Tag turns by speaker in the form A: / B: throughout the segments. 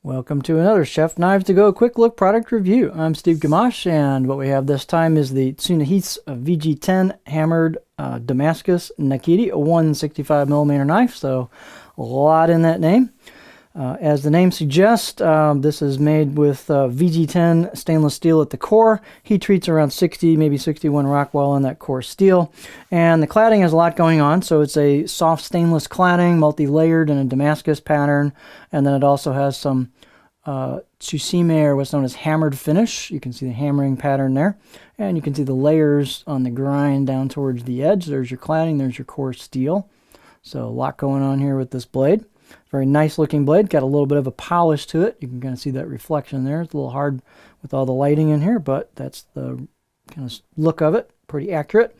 A: Welcome to another Chef Knives to Go quick look product review. I'm Steve Gamache, and what we have this time is the Tsunehisa VG10 hammered Damascus Nakiri, a 165mm knife, so a lot in that name. As the name suggests, this is made with VG10 stainless steel at the core. Heat treats around 60, maybe 61 Rockwell in that core steel. And the cladding has a lot going on, so it's a soft stainless cladding, multi-layered in a Damascus pattern. And then it also has some Tsunehisa, or what's known as hammered finish. You can see the hammering pattern there. And you can see the layers on the grind down towards the edge. There's your cladding, there's your core steel. So a lot going on here with this blade. Very nice looking blade, got a little bit of a polish to it. You can kind of see that reflection there. It's a little hard with all the lighting in here, but that's the kind of look of it. Pretty accurate.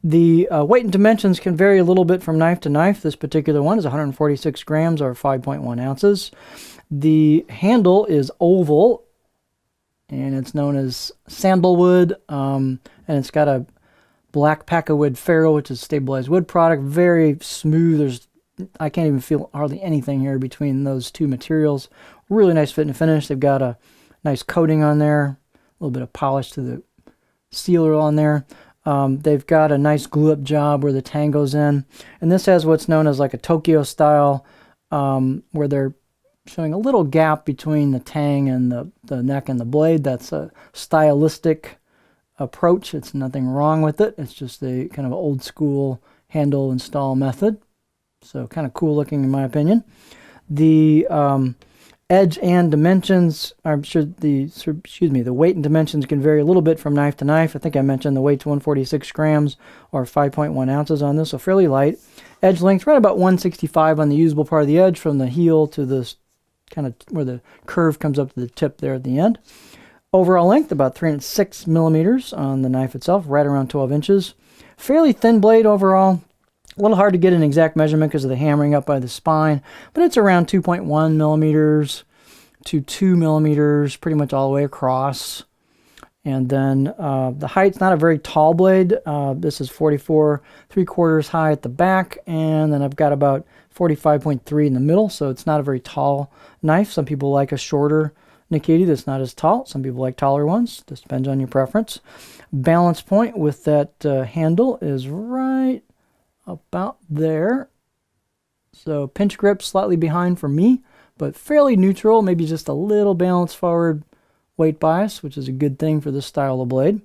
A: The weight and dimensions can vary a little bit from knife to knife. This particular one is 146 grams or 5.1 ounces. The handle is oval, and it's known as sandalwood, and it's got a black Packwood ferrule, which is stabilized wood product. Very smooth. I can't even feel hardly anything here between those two materials. Really nice fit and finish. They've got a nice coating on there, a little bit of polish to the sealer on there. They've got a nice glue-up job where the tang goes in. And this has what's known as like a Tokyo style, where they're showing a little gap between the tang and the neck and the blade. That's a stylistic approach. It's nothing wrong with it. It's just a kind of old school handle install method. So kind of cool looking in my opinion. The edge and dimensions, the weight and dimensions can vary a little bit from knife to knife. I think I mentioned the weight's 146 grams or 5.1 ounces on this, so fairly light. Edge length right about 165 on the usable part of the edge from the heel to this kind of where the curve comes up to the tip there at the end. Overall length about 306 millimeters on the knife itself, right around 12 inches. Fairly thin blade overall. A little hard to get an exact measurement because of the hammering up by the spine, but it's around 2.1 millimeters to 2 millimeters, pretty much all the way across. And then the height's not a very tall blade. This is 44 3/4 high at the back, and then I've got about 45.3 in the middle, so it's not a very tall knife. Some people like a shorter Nakiri that's not as tall. Some people like taller ones. This depends on your preference. Balance point with that handle is right about there. So pinch grip slightly behind for me, but fairly neutral, maybe just a little balance forward weight bias, which is a good thing for this style of blade.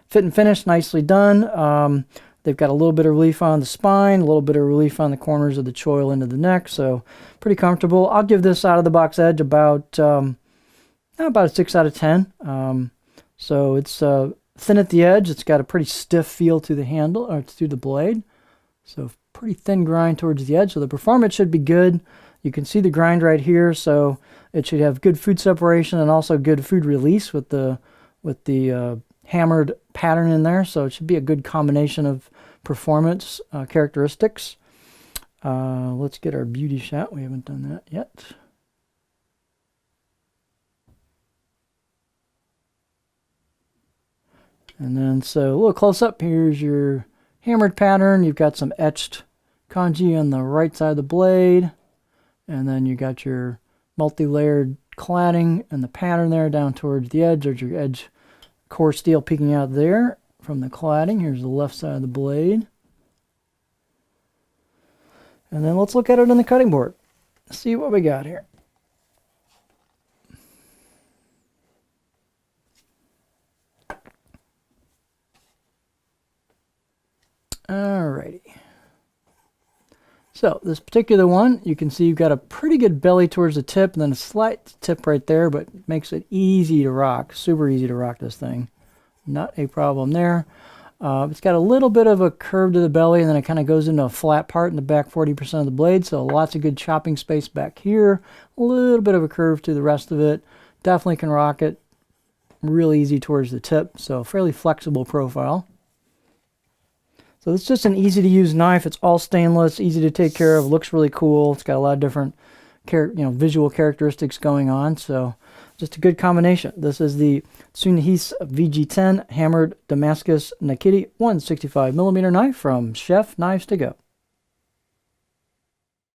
A: Fit and finish, nicely done. They've got a little bit of relief on the spine, a little bit of relief on the corners of the choil into the neck, so pretty comfortable. I'll give this out of the box edge about a 6 out of 10. So it's thin at the edge. It's got a pretty stiff feel to the handle, or to the blade. So pretty thin grind towards the edge. So the performance should be good. You can see the grind right here. So it should have good food separation and also good food release with the hammered pattern in there. So it should be a good combination of performance characteristics. Let's get our beauty shot. We haven't done that yet. And then so a little close up, here's your hammered pattern. You've got some etched kanji on the right side of the blade, and then you got your multi-layered cladding and the pattern there down towards the edge. There's your edge core steel peeking out there from the cladding. Here's the left side of the blade. And then let's look at it on the cutting board. See what we got here. Alrighty. So this particular one, you can see you've got a pretty good belly towards the tip and then a slight tip right there, but makes it easy to rock. Super easy to rock this thing. Not a problem there. It's got a little bit of a curve to the belly, and then it kind of goes into a flat part in the back 40% of the blade, so lots of good chopping space back here. A little bit of a curve to the rest of it. Definitely can rock it. Really easy towards the tip, so fairly flexible profile. So it's just an easy to use knife. It's all stainless, easy to take care of, looks really cool. It's got a lot of different visual characteristics going on. So just a good combination. This is the Tsunehisa VG10 hammered Damascus Nakiri 165mm knife from Chef Knives to Go.